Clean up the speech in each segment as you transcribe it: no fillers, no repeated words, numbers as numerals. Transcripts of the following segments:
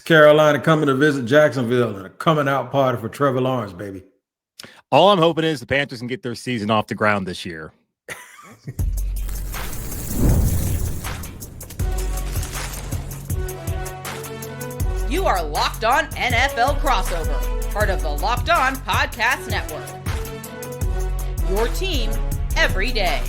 Carolina coming to visit Jacksonville and a coming out party for Trevor Lawrence, baby. All I'm hoping is the Panthers can get their season off the ground this year. You are Locked On NFL Crossover, part of the Locked On Podcast Network. Your team every day.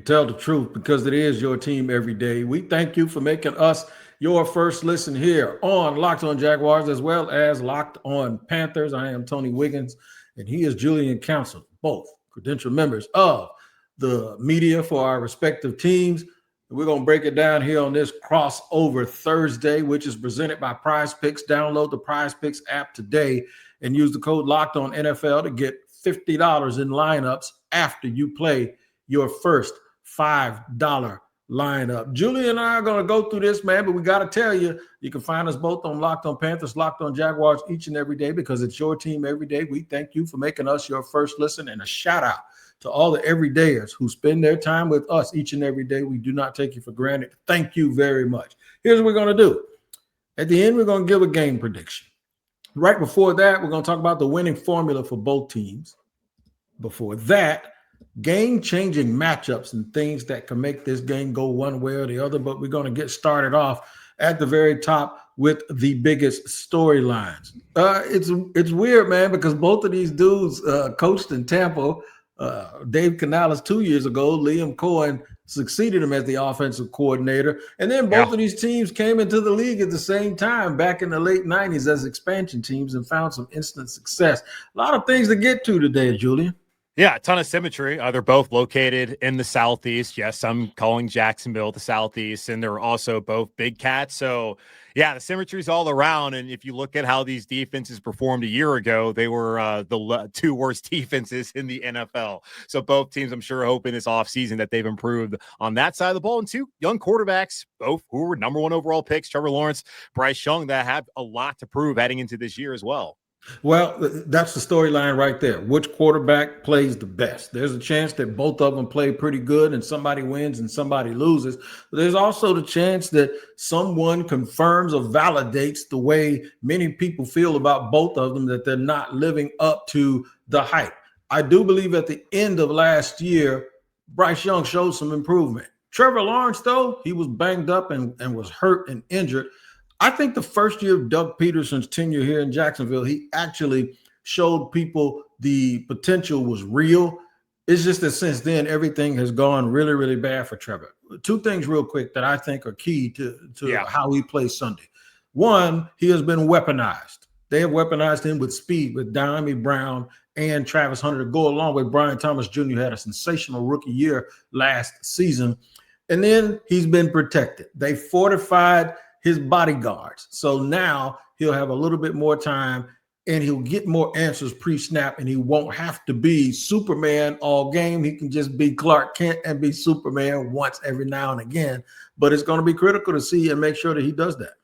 Tell the truth, because it is your team every day. We thank you for making us your first listen here on Locked On Jaguars, as well as Locked On Panthers. I am Tony Wiggins, and he is Julian Council, both credentialed members of the media for our respective teams. We're going to break it down here on this crossover Thursday, which is presented by Prize Picks. Download the Prize Picks app today and use the code Locked On NFL to get $50 in lineups after you play your first $5 lineup. Julie and I are going to go through this, man, but we got to tell you, you can find us both on Locked On Panthers, Locked On Jaguars each and every day, because it's your team every day. We thank you for making us your first listen, and a shout out to all the everydayers who spend their time with us each and every day. We do not take you for granted. Thank you very much. Here's what we're going to do. At the end, we're going to give a game prediction. Right before that, we're going to talk about the winning formula for both teams. Before that, game-changing matchups and things that can make this game go one way or the other. But we're going to get started off at the very top with the biggest storylines. It's weird, man, because both of these dudes coached in Tampa. Dave Canales 2 years ago, Liam Cohen succeeded him as the offensive coordinator. And then both of these teams came into the league at the same time back in the late 90s as expansion teams and found some instant success. A lot of things to get to today, Julian. Yeah, a ton of symmetry. They're both located in the Southeast. Yes, I'm calling Jacksonville the Southeast, and they're also both big cats. So, yeah, the symmetry is all around. And if you look at how these defenses performed a year ago, they were the two worst defenses in the NFL. So both teams, I'm sure, hoping this offseason that they've improved on that side of the ball. And two young quarterbacks, both who were number one overall picks, Trevor Lawrence, Bryce Young, that have a lot to prove heading into this year as well. Well, that's the storyline right there. Which quarterback plays the best? There's a chance that both of them play pretty good and somebody wins and somebody loses. But there's also the chance that someone confirms or validates the way many people feel about both of them, that they're not living up to the hype. I do believe at the end of last year, Bryce Young showed some improvement. Trevor Lawrence, though, he was banged up and was hurt and injured. I think the first year of Doug Peterson's tenure here in Jacksonville, he actually showed people the potential was real. It's just that since then, everything has gone really, really bad for Trevor. Two things real quick that I think are key to how he plays Sunday. One, he has been weaponized. They have weaponized him with speed, with Dyami Brown and Travis Hunter to go along with Brian Thomas Jr., who had a sensational rookie year last season. And then he's been protected. They fortified his bodyguards. So now he'll have a little bit more time and he'll get more answers pre-snap, and he won't have to be Superman all game. He can just be Clark Kent and be Superman once every now and again. But it's going to be critical to see and make sure that he does that.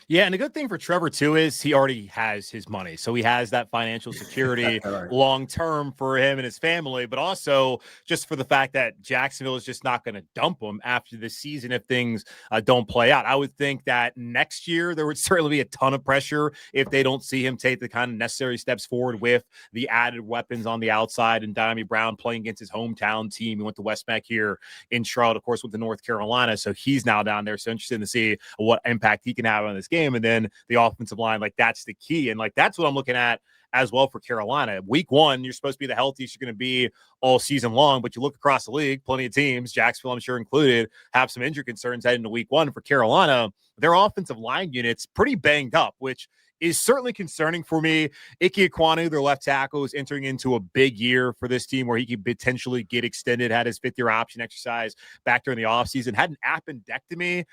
Yeah, and a good thing for Trevor, too, is he already has his money. So he has that financial security long-term for him and his family, but also just for the fact that Jacksonville is just not going to dump him after this season if things don't play out. I would think that next year there would certainly be a ton of pressure if they don't see him take the kind of necessary steps forward with the added weapons on the outside, and Dyami Brown playing against his hometown team. He went to Westmac here in Charlotte, of course, with the North Carolina. So he's now down there. So interesting to see what impact he can have on this game. And then the offensive line, like, that's the key. And like, that's what I'm looking at as well for Carolina. Week one, you're supposed to be the healthiest you're going to be all season long, but you look across the league, plenty of teams, Jacksonville, I'm sure included, have some injury concerns heading into week one. For Carolina, their offensive line unit's pretty banged up, which is certainly concerning for me. Ike Ekwonu, their left tackle, is entering into a big year for this team where he could potentially get extended, had his fifth-year option exercise back during the offseason, had an appendectomy,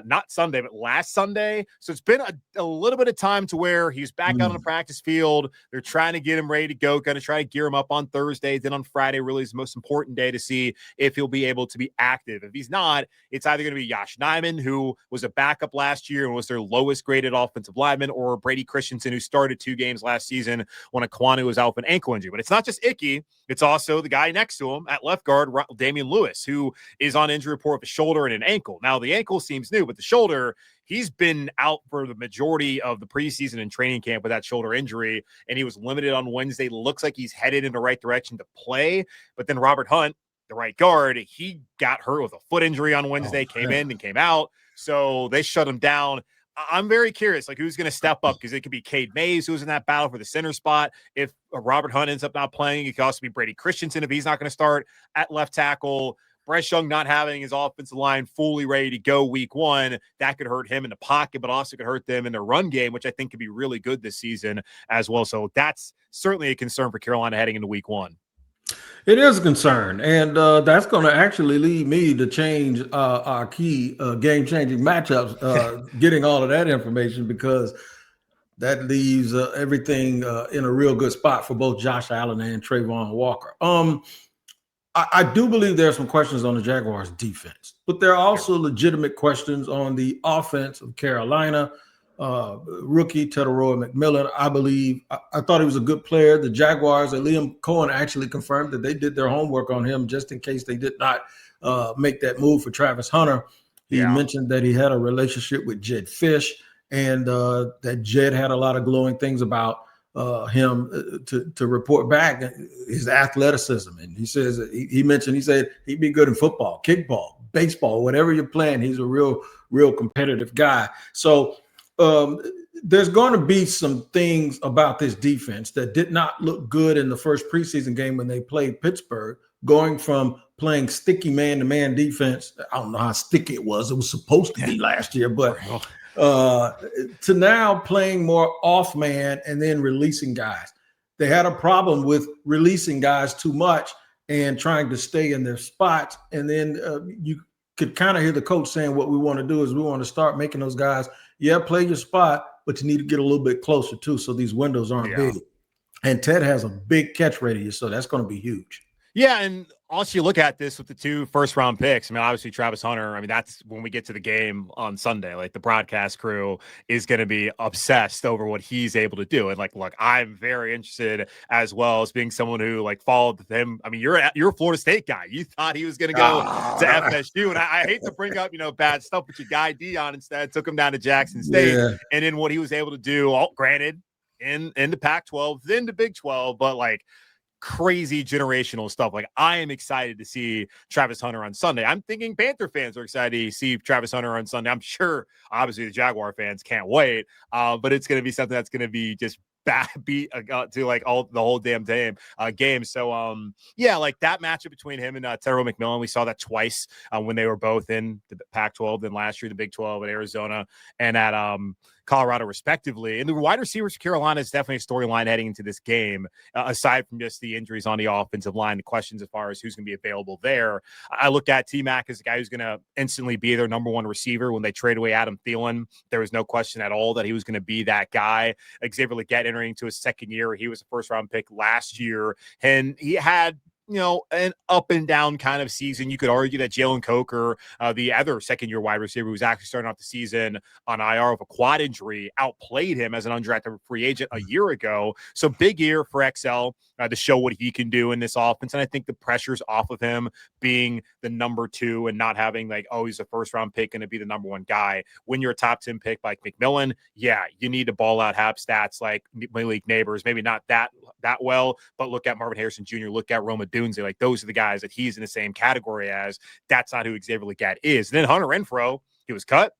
not Sunday, but last Sunday. So it's been a little bit of time to where he's back out on the practice field. They're trying to get him ready to go, going to try to gear him up on Thursday. Then on Friday really is the most important day to see if he'll be able to be active. If he's not, it's either going to be Josh Nijman, who was a backup last year and was their lowest graded offensive lineman, or Brady Christensen, who started 2 games last season when Ekwonu was out with an ankle injury. But it's not just Icky. It's also the guy next to him at left guard, Damian Lewis, who is on injury report with a shoulder and an ankle. Now, the ankle seems new, but the shoulder, he's been out for the majority of the preseason and training camp with that shoulder injury, and he was limited on Wednesday. Looks like he's headed in the right direction to play, but then Robert Hunt, the right guard, he got hurt with a foot injury on Wednesday, came in and came out, so they shut him down. I'm very curious, like, who's going to step up, because it could be Cade Mays, who's in that battle for the center spot. If Robert Hunt ends up not playing, it could also be Brady Christensen if he's not going to start at left tackle. Bryce Young not having his offensive line fully ready to go week one, that could hurt him in the pocket, but also could hurt them in their run game, which I think could be really good this season as well. So that's certainly a concern for Carolina heading into week one. It is a concern, and that's going to actually lead me to change our key game-changing matchups, getting all of that information, because that leaves everything in a real good spot for both Josh Allen and Trayvon Walker. I do believe there are some questions on the Jaguars' defense, but there are also legitimate questions on the offense of Carolina. Rookie Teteroy McMillan, I believe. I thought he was a good player. The Jaguars and Liam Cohen actually confirmed that they did their homework on him just in case they did not make that move for Travis Hunter. He mentioned that he had a relationship with Jed Fish, and that Jed had a lot of glowing things about him to report back, his athleticism. And he says, he said he'd be good in football, kickball, baseball, whatever you're playing. He's a real competitive guy. So there's going to be some things about this defense that did not look good in the first preseason game when they played Pittsburgh, going from playing sticky man-to-man defense. I don't know how sticky it was. It was supposed to be last year, but to now playing more off man and then releasing guys. They had a problem with releasing guys too much and trying to stay in their spots. And then you could kind of hear the coach saying, what we want to do is we want to start making those guys, play your spot, but you need to get a little bit closer too, so these windows aren't big. And Ted has a big catch radius, so that's going to be huge. Yeah, and also you look at this with the 2 first-round picks. I mean, obviously Travis Hunter, I mean, that's when we get to the game on Sunday. Like, the broadcast crew is going to be obsessed over what he's able to do. And, like, look, I'm very interested as well as being someone who, like, followed him. I mean, you're a Florida State guy. You thought he was going to go to FSU. And I hate to bring up, bad stuff, but your guy Dion instead took him down to Jackson State. And then what he was able to do, granted, in the Pac-12, then the Big 12, but, like, crazy generational stuff. Like, I am excited to see Travis Hunter on Sunday. I'm thinking Panther fans are excited to see Travis Hunter on Sunday. I'm sure, obviously, the Jaguar fans can't wait, but it's going to be something that's going to be just beat to like the whole damn game. So like that matchup between him and Teteroy McMillan, we saw that twice when they were both in the Pac-12, then last year the Big 12 at Arizona and at Colorado respectively. And the wide receivers for Carolina is definitely a storyline heading into this game, aside from just the injuries on the offensive line, the questions as far as who's going to be available there. I look at T-Mac as a guy who's going to instantly be their number one receiver. When they trade away Adam Thielen, there was no question at all that he was going to be that guy. Xavier Legette entering into his second year. He was a first-round pick last year, and he had an up and down kind of season. You could argue that Jalen Coker, the other second-year wide receiver, who was actually starting off the season on IR with a quad injury, outplayed him as an undrafted free agent a year ago. So big year for XL to show what he can do in this offense. And I think the pressure's off of him being the number 2 and not having he's a first-round pick going to be the number 1 guy. When you're a top 10 pick like McMillan, you need to ball out, have stats like Malik Neighbors, maybe not that well, but look at Marvin Harrison Jr., look at Roma Dunze. Like, those are the guys that he's in the same category as. That's not who Xavier Legette is. And then Hunter Renfrow, he was cut,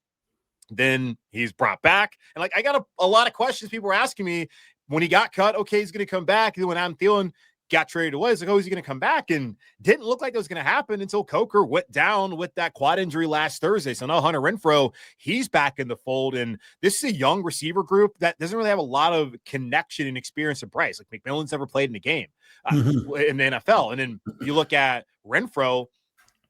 then he's brought back. And I got a lot of questions people were asking me when he got cut. Okay, he's going to come back. And then when Adam Thielen got traded away, it's like, is he going to come back? And didn't look like that was going to happen until Coker went down with that quad injury last Thursday. So now Hunter Renfrow, he's back in the fold. And this is a young receiver group that doesn't really have a lot of connection and experience to Bryce. Like, McMillan's never played in a game in the NFL. And then you look at Renfrow,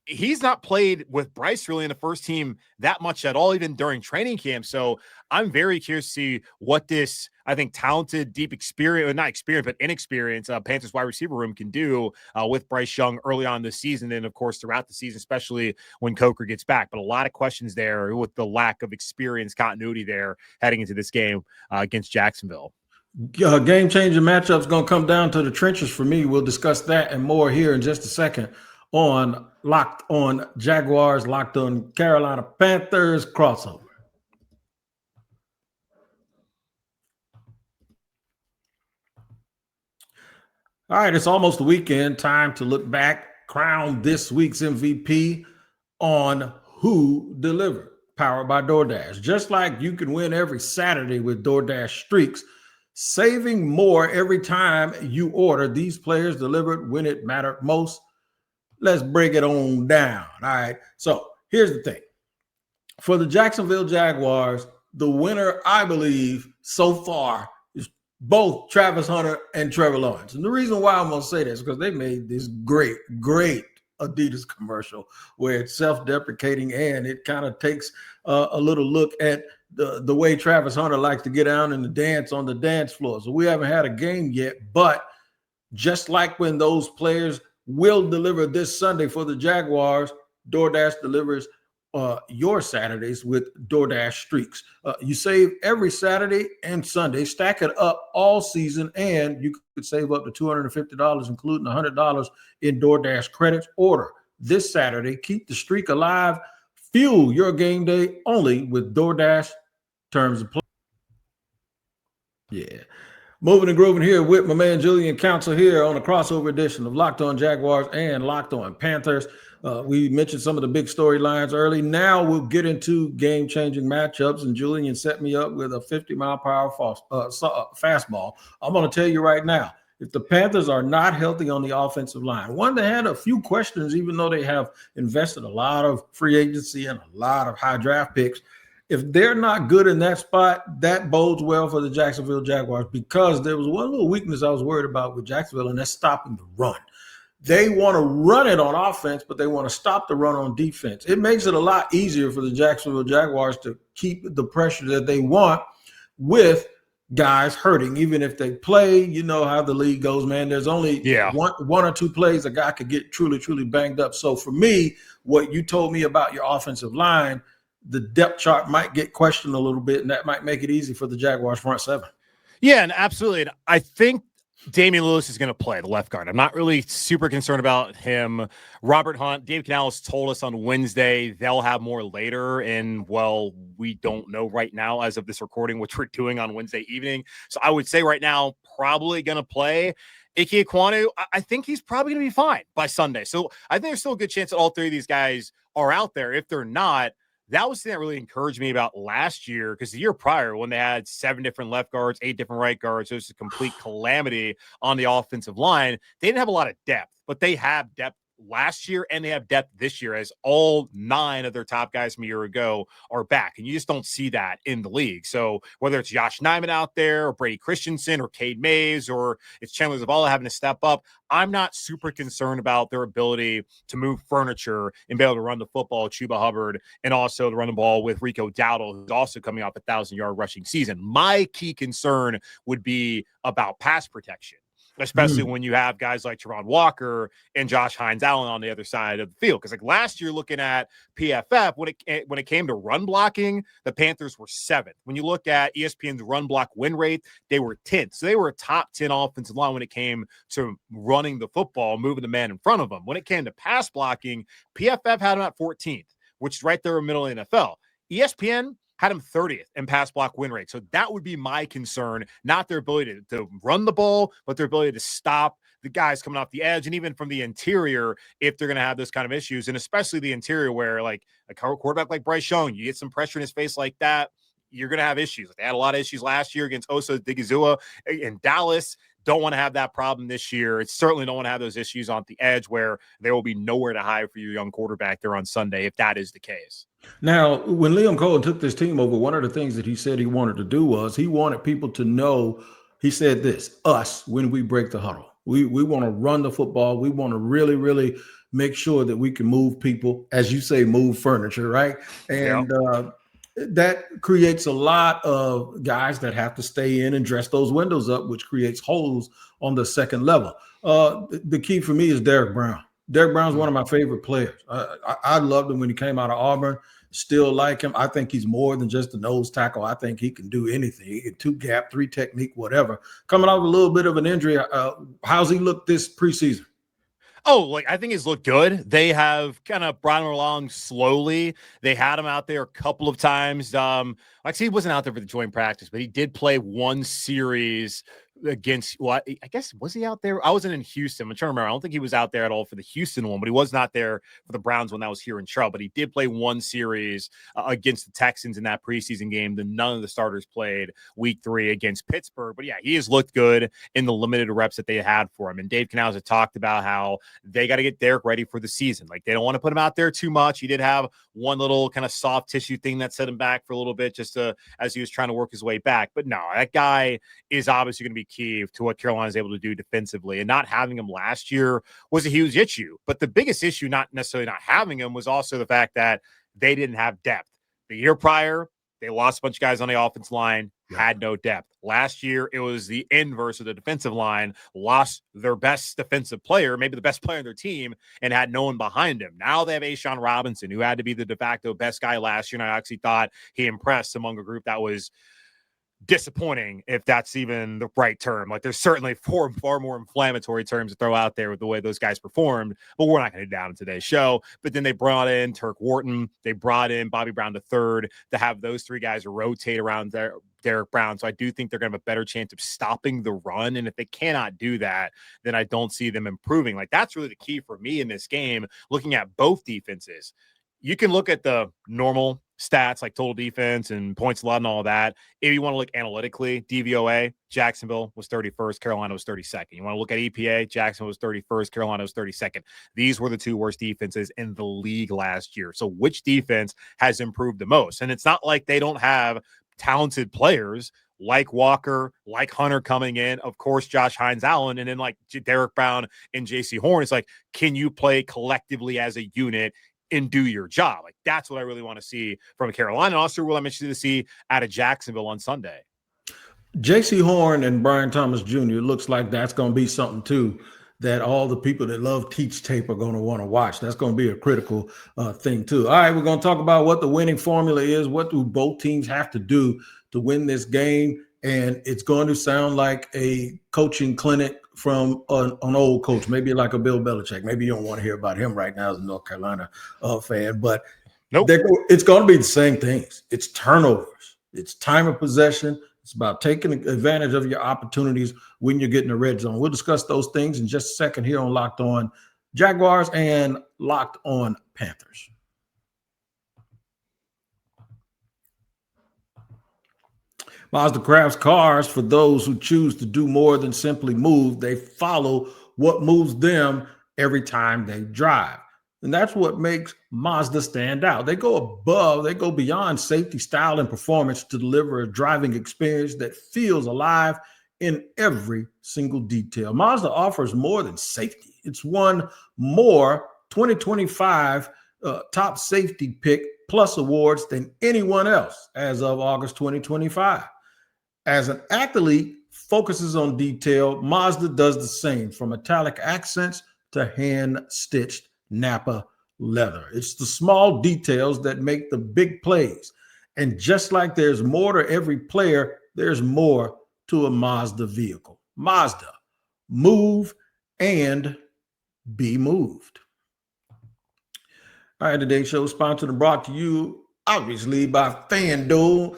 he's not played with Bryce really in the first team that much at all, even during training camp. So I'm very curious to see what this, I think, talented, deep experience, not experience, but inexperienced Panthers wide receiver room can do with Bryce Young early on this season. And of course, throughout the season, especially when Coker gets back, but a lot of questions there with the lack of experience continuity there heading into this game against Jacksonville. Game-changing matchups going to come down to the trenches for me. We'll discuss that and more here in just a second on Locked On Jaguars, Locked On Carolina Panthers crossover. All right, it's almost the weekend. Time to look back, crown this week's MVP on Who Delivered, powered by DoorDash. Just like you can win every Saturday with DoorDash streaks, saving more every time you order. These players delivered when it mattered most. Let's break it on down. All right, so here's the thing. For the Jacksonville Jaguars, the winner, I believe, so far is both Travis Hunter and Trevor Lawrence. And the reason why I'm going to say this is because they made this great Adidas commercial where it's self-deprecating and it kind of takes a little look at the way Travis Hunter likes to get down and dance on the dance floor. So we haven't had a game yet, but just like when those players will deliver this Sunday for the Jaguars, DoorDash delivers your Saturdays with DoorDash streaks. You save every Saturday and Sunday, stack it up all season, and you could save up to $250, including $100 in DoorDash credits. Order this Saturday. Keep the streak alive. Fuel your game day only with DoorDash. Terms of play. Yeah. Moving and grooving here with my man Julian Council here on a crossover edition of Locked On Jaguars and Locked On Panthers. We mentioned some of the big storylines early. Now we'll get into game-changing matchups, and Julian set me up with a 50-mile-per-hour fastball. I'm going to tell you right now, if the Panthers are not healthy on the offensive line, one, they had a few questions, even though they have invested a lot of free agency and a lot of high draft picks. If they're not good in that spot, that bodes well for the Jacksonville Jaguars, because there was one little weakness I was worried about with Jacksonville, and that's stopping the run. They want to run it on offense, but they want to stop the run on defense. It makes it a lot easier for the Jacksonville Jaguars to keep the pressure that they want with guys hurting. Even if they play, you know how the league goes, man. There's only one or two plays a guy could get truly banged up. So for me, what you told me about your offensive line, the depth chart might get questioned a little bit, and that might make it easy for the Jaguars front seven. Yeah, and absolutely. And I think Damian Lewis is going to play the left guard. I'm not really super concerned about him. Robert Hunt, Dave Canales told us on Wednesday they'll have more later. And, well, we don't know right now as of this recording, which we're doing on Wednesday evening. So I would say right now, probably going to play. Ike Ekwonu, I think he's probably going to be fine by Sunday. So I think there's still a good chance that all three of these guys are out there. If they're not, that was the thing that really encouraged me about last year, because the year prior, when they had 7 different left guards, 8 different right guards, it was a complete calamity on the offensive line. They didn't have a lot of depth, but they have depth last year and they have depth this year, as all 9 of their top guys from a year ago are back. And you just don't see that in the league. So whether it's Josh Nijman out there or Brady Christensen or Cade Mays or it's Chandler Zavala having to step up, I'm not super concerned about their ability to move furniture and be able to run the football with Chuba Hubbard and also to run the ball with Rico Dowdle, who's also coming off a 1,000-yard rushing season. My key concern would be about pass protection, especially when you have guys like Trayvon Walker and Josh Hines-Allen on the other side of the field. Because like last year, looking at PFF, when it came to run blocking, the Panthers were 7th. When you look at ESPN's run block win rate, they were 10th. So they were a top 10 offensive line when it came to running the football, moving the man in front of them. When it came to pass blocking, PFF had them at 14th, which is right there in the middle of the NFL. ESPN had him 30th in pass block win rate. So that would be my concern, not their ability to run the ball, but their ability to stop the guys coming off the edge and even from the interior if they're going to have those kind of issues. And especially the interior where like a quarterback like Bryce Young, you get some pressure in his face like that, you're going to have issues. They had a lot of issues last year against Osa Digizua in Dallas. Don't want to have that problem this year. It's certainly don't want to have those issues on the edge where there will be nowhere to hide for your young quarterback there on Sunday if that is the case. Now, when Liam Cohen took this team over, one of the things that he said he wanted to do was he wanted people to know, he said this, us, when we break the huddle. We want to run the football. We want to really make sure that we can move people, as you say, move furniture, right? And that creates a lot of guys that have to stay in and dress those windows up, which creates holes on the second level. The key for me is Derrick Brown. Derrick Brown's one of my favorite players. I loved him when he came out of Auburn. Still like him. I think he's more than just a nose tackle. I think he can do anything. He can 2-gap, 3 technique, whatever. Coming off a little bit of an injury, how's he look this preseason? Oh, like I think he's looked good. They have kind of brought him along slowly. They had him out there a couple of times. He wasn't out there for the joint practice, but he did play one series against what I guess was he out there? I wasn't in Houston. I'm trying to remember. I don't think he was out there at all for the Houston one, but he was not there for the Browns when that was here in Charlotte. But he did play one series against the Texans in that preseason game. None of the starters played week 3 against Pittsburgh. But yeah, he has looked good in the limited reps that they had for him. And Dave Canales had talked about how they got to get Derek ready for the season. Like they don't want to put him out there too much. He did have one little kind of soft tissue thing that set him back for a little bit just as he was trying to work his way back. But no, that guy is obviously going to be key to what Carolina is able to do defensively. And not having him last year was a huge issue. But the biggest issue, not necessarily not having him, was also the fact that they didn't have depth. The year prior, they lost a bunch of guys on the offensive line, had no depth. Last year, it was the inverse of the defensive line, lost their best defensive player, maybe the best player on their team, and had no one behind him. Now they have A'Shawn Robinson, who had to be the de facto best guy last year, and I actually thought he impressed among a group that was disappointing, if that's even the right term. Like there's certainly far more inflammatory terms to throw out there with the way those guys performed, but we're not going to do down in today's show. But then they brought in Turk Wharton, they brought in Bobby Brown III to have those 3 guys rotate around Derek Brown. So I do think they're going to have a better chance of stopping the run. And if they cannot do that, then I don't see them improving. Like that's really the key for me in this game, looking at both defenses. You can look at the normal stats like total defense and points allowed and all that. If you want to look analytically, DVOA, Jacksonville was 31st, Carolina was 32nd. You want to look at EPA, Jacksonville was 31st, Carolina was 32nd. These were the 2 worst defenses in the league last year. So which defense has improved the most? And it's not like they don't have talented players like Walker, like Hunter coming in, of course, Josh Hines-Allen, and then like Derek Brown and JC Horn. It's like, can you play collectively as a unit and do your job? Like that's what I really want to see from Carolina. And also what I'm interested to see out of Jacksonville on Sunday. JC Horn and Brian Thomas Jr. looks like that's going to be something too that all the people that love teach tape are going to want to watch. That's going to be a critical thing too. All right, we're going to talk about what the winning formula is. What do both teams have to do to win this game? And it's going to sound like a coaching clinic from an old coach, maybe like a Bill Belichick. Maybe you don't want to hear about him right now as a North Carolina fan, but nope. It's going to be the same things. It's turnovers. It's time of possession. It's about taking advantage of your opportunities when you're getting the red zone. We'll discuss those things in just a second here on Locked On Jaguars and Locked On Panthers. Mazda crafts cars for those who choose to do more than simply move. They follow what moves them every time they drive. And that's what makes Mazda stand out. They go beyond safety, style, and performance to deliver a driving experience that feels alive in every single detail. Mazda offers more than safety. It's won more 2025 top safety pick plus awards than anyone else as of August 2025. As an athlete focuses on detail, Mazda does the same, from metallic accents to hand-stitched Napa leather. It's the small details that make the big plays. And just like there's more to every player, there's more to a Mazda vehicle. Mazda, move and be moved. All right, today's show is sponsored and brought to you, obviously, by FanDuel.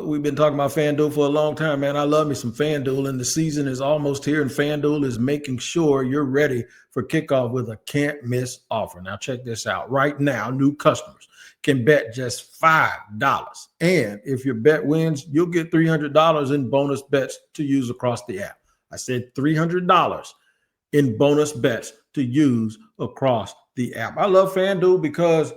We've been talking about FanDuel for a long time, man. I love me some FanDuel, and the season is almost here, and FanDuel is making sure you're ready for kickoff with a can't-miss offer. Now, check this out. Right now, new customers can bet just $5. And if your bet wins, you'll get $300 in bonus bets to use across the app. I said $300 in bonus bets to use across the app. I love FanDuel because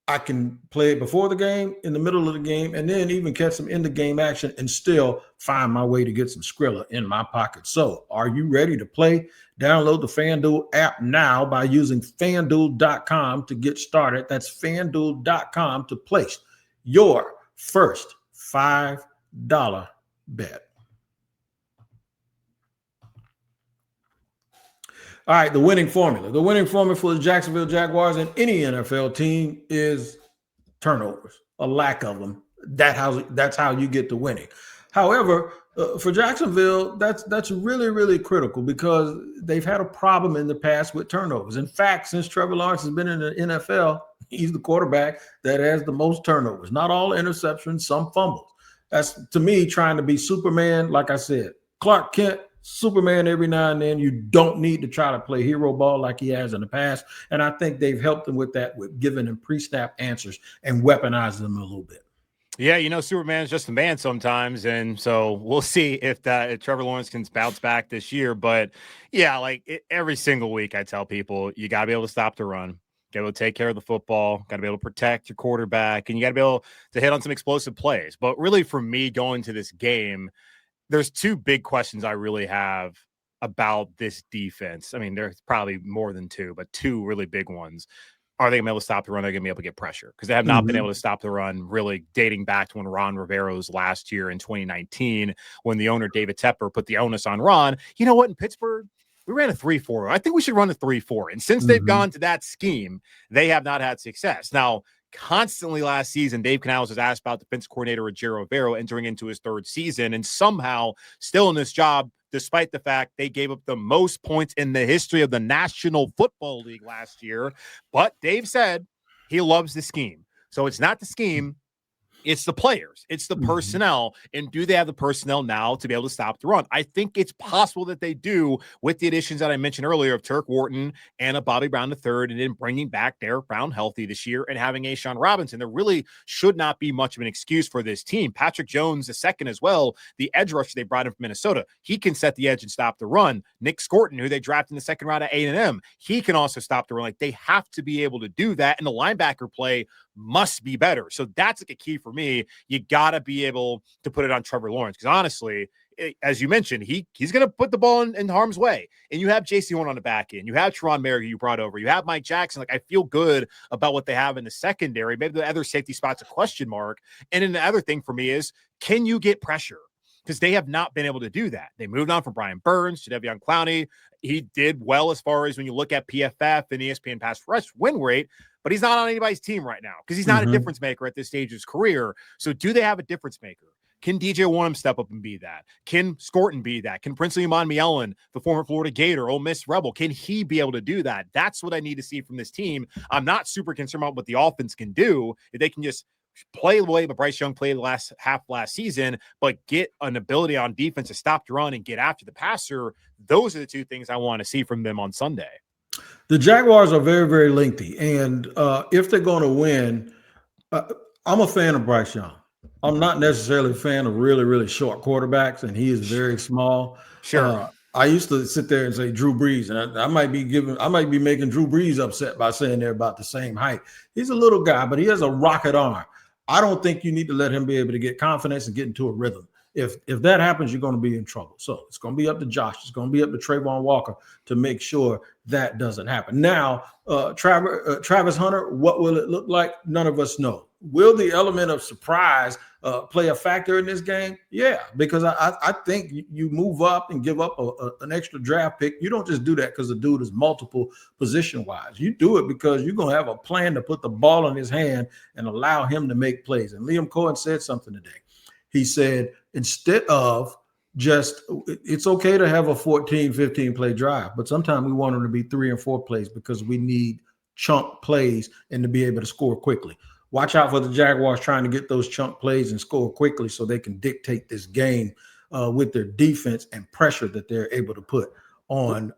I can play it before the game, in the middle of the game, and then even catch some in-the-game action and still find my way to get some Skrilla in my pocket. So are you ready to play? Download the FanDuel app now by using FanDuel.com to get started. That's FanDuel.com to place your first $5 bet. All right, the winning formula. The winning formula for the Jacksonville Jaguars and any NFL team is turnovers, a lack of them. That's how you get to winning. However, for Jacksonville, that's really, really critical because they've had a problem in the past with turnovers. In fact, since Trevor Lawrence has been in the NFL, he's the quarterback that has the most turnovers. Not all interceptions, some fumbles. That's, to me, trying to be Superman. Like I said, Clark Kent, Superman every now and then. You don't need to try to play hero ball like he has in the past. And I think they've helped him with that, with giving him pre-snap answers and weaponizing them a little bit. Yeah, Superman's just a man sometimes, and so we'll see if Trevor Lawrence can bounce back this year. But yeah, every single week I tell people, you got to be able to stop the run, got to be able to take care of the football, got to be able to protect your quarterback, and you got to be able to hit on some explosive plays. But really, for me, going to this game, there's two big questions I really have about this defense. I mean, there's probably more than two, but two really big ones. Are they going to be able to stop the run? Are they going to be able to get pressure? Because they have not been able to stop the run really dating back to when Ron Rivero's last year in 2019, when the owner, David Tepper, put the onus on Ron. You know what? In Pittsburgh, we ran a 3-4. I think we should run a 3-4. And since they've gone to that scheme, they have not had success. Now, constantly last season, Dave Canales was asked about defense coordinator Rogero Rivero entering into his third season and somehow still in this job, despite the fact they gave up the most points in the history of the National Football League last year. But Dave said he loves the scheme. So it's not the scheme. It's the players. It's the personnel. And do they have the personnel now to be able to stop the run? I think it's possible that they do with the additions that I mentioned earlier of Turk Wharton and a Bobby Brown III, and then bringing back Derek Brown healthy this year and having Ashawn Robinson. There really should not be much of an excuse for this team. Patrick Jones, the second as well, the edge rusher they brought in from Minnesota. He can set the edge and stop the run. Nick Scorton, who they drafted in the second round at A&M, he can also stop the run. They have to be able to do that, and the linebacker play must be better. So that's a key for me. You got to be able to put it on Trevor Lawrence because honestly, as you mentioned, he's going to put the ball in harm's way. And you have J.C. Horn on the back end. You have Teron Merrick you brought over. You have Mike Jackson. I feel good about what they have in the secondary. Maybe the other safety spot's a question mark. And then the other thing for me is, can you get pressure? Because they have not been able to do that. They moved on from Brian Burns to Jadeveon Clowney. He did well as far as when you look at PFF and ESPN pass rush win rate, but he's not on anybody's team right now because he's not a difference maker at this stage of his career. So do they have a difference maker? Can DJ Warren step up and be that? Can Scorton be that? Can Princely Iman-Mielon, the former Florida Gator, Ole Miss Rebel, can he be able to do that? That's what I need to see from this team. I'm not super concerned about what the offense can do. If they can just play the way but Bryce Young played the last season, but get an ability on defense to stop the run and get after the passer, those are the two things I want to see from them on Sunday. The Jaguars are very, very lengthy. And if they're going to win, I'm a fan of Bryce Young. I'm not necessarily a fan of really, really short quarterbacks, and he is very small. Sure. I used to sit there and say Drew Brees, and I might be making Drew Brees upset by saying they're about the same height. He's a little guy, but he has a rocket arm. I don't think you need to let him be able to get confidence and get into a rhythm. If that happens, you're going to be in trouble. So it's going to be up to Josh. It's going to be up to Trayvon Walker to make sure that doesn't happen. Now, Travis Hunter, what will it look like? None of us know. Will the element of surprise play a factor in this game? Yeah, because I think you move up and give up an extra draft pick. You don't just do that because the dude is multiple position-wise. You do it because you're going to have a plan to put the ball in his hand and allow him to make plays. And Liam Cohen said something today. He said, instead of just, it's okay to have a 14, 15 play drive, but sometimes we want them to be 3 and 4 plays because we need chunk plays and to be able to score quickly. Watch out for the Jaguars trying to get those chunk plays and score quickly so they can dictate this game with their defense and pressure that they're able to put on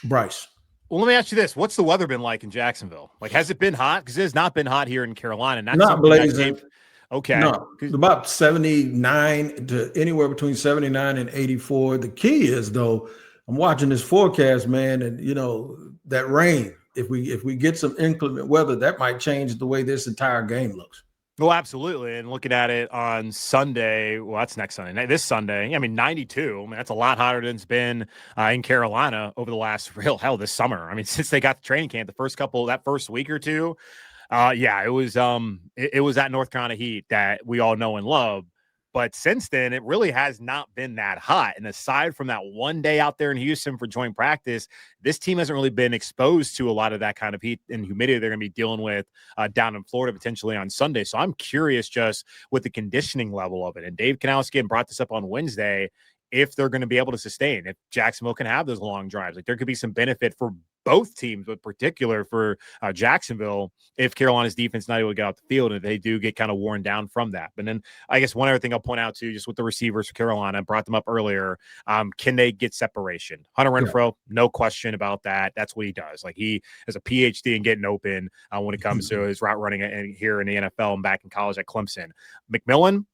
Bryce. Well, let me ask you this. What's the weather been like in Jacksonville? Has it been hot? Because it has not been hot here in Carolina. That's not blazing. Okay. No, about 79 to anywhere between 79 and 84. The key is, though, I'm watching this forecast, man, and, that rain. If we get some inclement weather, that might change the way this entire game looks. Well, absolutely. And looking at it on Sunday, well, that's next Sunday. This Sunday, 92. That's a lot hotter than it's been in Carolina over the last this summer. Since they got the training camp, that first week or two. It was that North Carolina heat that we all know and love. But since then, it really has not been that hot. And aside from that one day out there in Houston for joint practice, this team hasn't really been exposed to a lot of that kind of heat and humidity they're going to be dealing with down in Florida potentially on Sunday. So I'm curious just with the conditioning level of it. And Dave Kanowski brought this up on Wednesday, if they're going to be able to sustain, if Jacksonville can have those long drives. Like there could be some benefit for both teams, but particular for Jacksonville, if Carolina's defense not able to get out the field and they do get kind of worn down from that. But then I guess one other thing I'll point out too, just with the receivers for Carolina, I brought them up earlier. Can they get separation? Hunter Renfrow, no question about that. That's what he does. Like he has a PhD in getting open when it comes to his route running here in the NFL and back in college at Clemson. McMillan,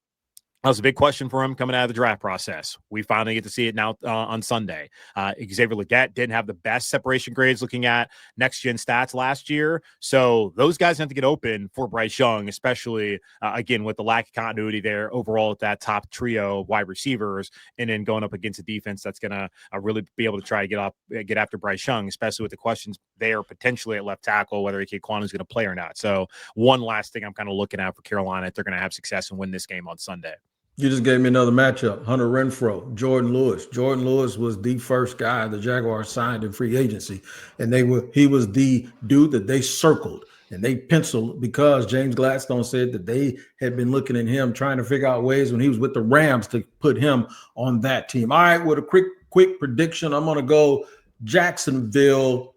that was a big question for him coming out of the draft process. We finally get to see it now on Sunday. Xavier Legette didn't have the best separation grades looking at next-gen stats last year. So those guys have to get open for Bryce Young, especially, again, with the lack of continuity there overall at that top trio of wide receivers, and then going up against a defense that's going to really be able to try to get after Bryce Young, especially with the questions there potentially at left tackle, whether Ike Kwanu is going to play or not. So one last thing I'm kind of looking at for Carolina if they're going to have success and win this game on Sunday. You just gave me another matchup. Hunter Renfrow, Jordan Lewis. Jordan Lewis was the first guy the Jaguars signed in free agency, and he was the dude that they circled and they penciled because James Gladstone said that they had been looking at him, trying to figure out ways when he was with the Rams to put him on that team. All right, with a quick prediction, I'm going to go Jacksonville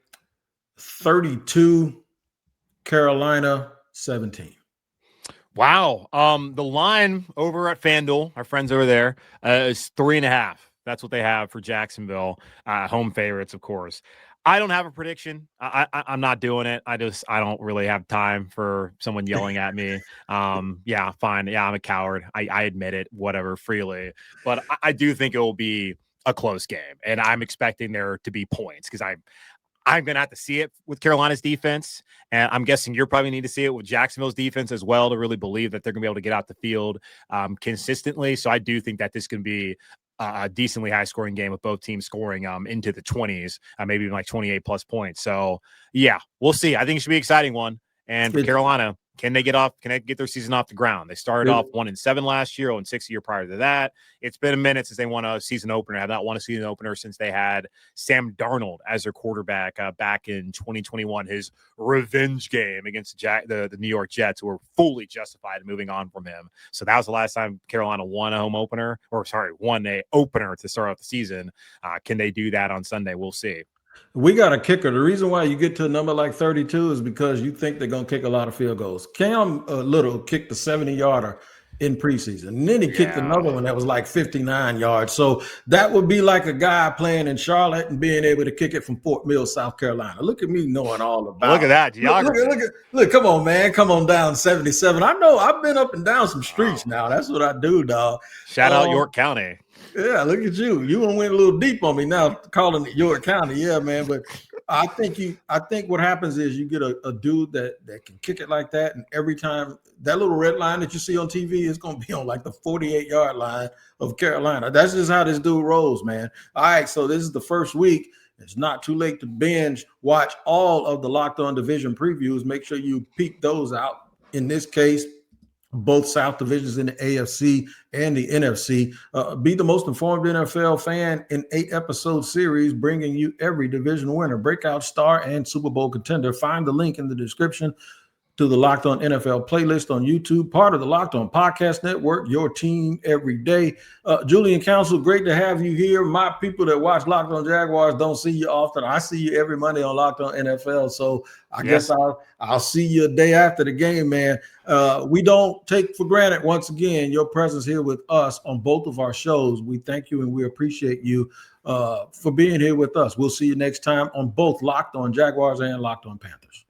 32, Carolina 17. Wow. The line over at FanDuel, our friends over there, is 3.5. That's what they have for Jacksonville. Home favorites, of course. I don't have a prediction. I'm not doing it. I don't really have time for someone yelling at me. Yeah, fine. Yeah, I'm a coward. I admit it, whatever, freely. But I do think it will be a close game. And I'm expecting there to be points because I'm going to have to see it with Carolina's defense. And I'm guessing you're probably need to see it with Jacksonville's defense as well to really believe that they're going to be able to get out the field consistently. So I do think that this can be a decently high scoring game with both teams scoring into the 20s, maybe even like 28 plus points. So yeah, we'll see. I think it should be an exciting one. And for Carolina, can they get their season off the ground? They started off 1-7 last year, 0-6 a year prior to that. It's been a minute since they won a season opener. Have not won a season opener since they had Sam Darnold as their quarterback back in 2021, his revenge game against the New York Jets, who were fully justified in moving on from him. So that was the last time Carolina won a won a opener to start off the season. Can they do that on Sunday? We'll see. We got a kicker. The reason why you get to a number like 32 is because you think they're going to kick a lot of field goals. Cam Little kicked the 70-yarder in preseason. And then he kicked another one that was like 59 yards. So that would be like a guy playing in Charlotte and being able to kick it from Fort Mill, South Carolina. Look at me knowing all about Look at that geography. Look, come on, man. Come on down 77. I know I've been up and down some streets now. That's what I do, dog. Shout out York County. Yeah, look at you. You went a little deep on me now, calling it York County. Yeah, man. But I think what happens is you get a dude that can kick it like that, and every time that little red line that you see on TV is going to be on like the 48-yard line of Carolina. That's just how this dude rolls, man. All right, so this is the first week. It's not too late to binge watch all of the Locked On Division previews. Make sure you peek those out. In this case, both South divisions in the AFC and the NFC. Be the most informed NFL fan in 8-episode series, bringing you every division winner, breakout star, and Super Bowl contender. Find the link in the description to the Locked On NFL playlist on YouTube, part of the Locked On Podcast Network, your team every day. Julian Council, great to have you here. My people that watch Locked On Jaguars don't see you often. I see you every Monday on Locked On NFL, so I guess I'll see you a day after the game, man. We don't take for granted, once again, your presence here with us on both of our shows. We thank you and we appreciate you for being here with us. We'll see you next time on both Locked On Jaguars and Locked On Panthers.